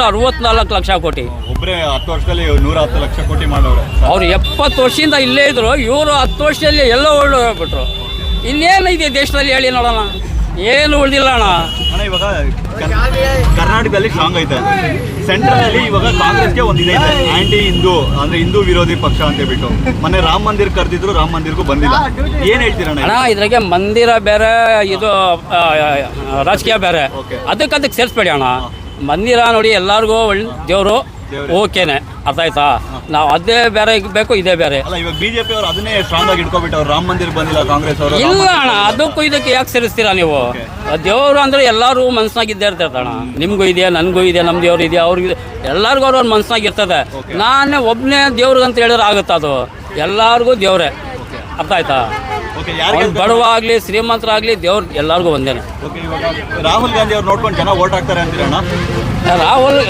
164 ಲಕ್ಷ ಕೋಟಿ. ಒಬ್ಬರೇ 10 ವರ್ಷದಲ್ಲಿ 110 ಲಕ್ಷ ಕೋಟಿ ಮಾಡೋರೆ. ಅವ್ರು 70 ವರ್ಷದಿಂದ ಇಲ್ಲೇ ಇದ್ರು, ಇವರು 10 ವರ್ಷದಲ್ಲಿ ಎಲ್ಲೋ ಹೋಗ್ಬಿಟ್ರು. ಇನ್ನೇನಿದೆ ದೇಶದಲ್ಲಿ ಹೇಳಿ ನೋಡೋಣ, ಏನು ಉಳಿದಿಲ್ಲ ಅಣ್ಣ. ಇವಾಗ ಕರ್ನಾಟಕದಲ್ಲಿ ಸ್ಟ್ರಾಂಗ್ ಐತೆ, ಸೆಂಟ್ರಲ್ ಅಲ್ಲಿ ಇವಾಗ ಕಾಂಗ್ರೆಸ್ಗೆ ಒಂದಿದೆ ಆಂಟಿ ಹಿಂದೂ ಅಂದ್ರೆ ಹಿಂದೂ ವಿರೋಧಿ ಪಕ್ಷ ಅಂತ ಹೇಳ್ಬಿಟ್ಟು ಮೊನ್ನೆ ರಾಮ ಮಂದಿರ್ ಕರೆದಿದ್ರು, ರಾಮ ಮಂದಿರ್ಗೂ ಬಂದಿಲ್ಲ. ಏನ್ ಹೇಳ್ತೀರಣ್ಣ? ಅಣ್ಣ ಇದ್ರಾಗೆ ಮಂದಿರ ಬೇರೆ, ಇದು ರಾಜಕೀಯ ಬೇರೆ, ಅದಕ್ಕೆ ಸೇರಿಸ್ಬೇಡಿ ಅಣ್ಣ. ಮಂದಿರ ನೋಡಿ ಎಲ್ಲರಿಗೂ ಒಳ್ಳೆ ದೇವರು ಓಕೆನೆ, ಅರ್ಥ ಆಯ್ತಾ? ನಾವು ಅದೇ ಬೇರೆ ಬೇಕು, ಇದೇ ಬೇರೆ. ಅಲ್ಲ ಇವಾಗ ಬಿಜೆಪಿ ಅವರು ಅದನ್ನೇ ಸ್ಟ್ರಾಂಗ್ ಆಗಿ ಇಟ್ಕೊಬಿಟ್ಟು ರಾಮ ಮಂದಿರ್ ಬಂದಿಲ್ಲ ಕಾಂಗ್ರೆಸ್ ಅವರು. ಇಲ್ಲ ಅಣ್ಣ, ಅದಕ್ಕೂ ಇದಕ್ಕೆ ಯಾಕೆ ಸೇರಿಸ್ತೀರಾ ನೀವು? ದೇವರು ಅಂದ್ರೆ ಎಲ್ಲರೂ ಮನ್ಸ್ನಾಗಿದ್ದೇ ಇರ್ತೈತಣ್ಣ. ನಿಮ್ಗೂ ಇದೆ, ನನಗೂ ಇದೆ, ನಮ್ಮ ದೇವ್ರು ಇದೆ, ಅವ್ರಿಗೆ ಎಲ್ಲರಿಗೂ ಅವ್ರ ಮನ್ಸ್ನಾಗ ಇರ್ತದೆ. ನಾನೇ ಒಬ್ಬನೇ ದೇವ್ರಿಗೆ ಅಂತ ಹೇಳಿದ್ರೆ ಆಗುತ್ತೆ, ಅದು ಎಲ್ಲರಿಗೂ ದೇವ್ರೆ, ಅರ್ಥ ಆಯ್ತಾ? ಬಡವ ಆಗ್ಲಿ ಶ್ರೀಮಂತರಾಗ್ಲಿ ದೇವ್ರು ಎಲ್ಲರಿಗೂ ಒಂದೇನೆ. ರಾಹುಲ್ ಗಾಂಧಿ ಅವ್ರು ನೋಡ್ಕೊಂಡು ಜನ ವೋಟ್ ಹಾಕ್ತಾರೆ ಅಂತೀರಣ್ಣ? ರಾಹುಲ್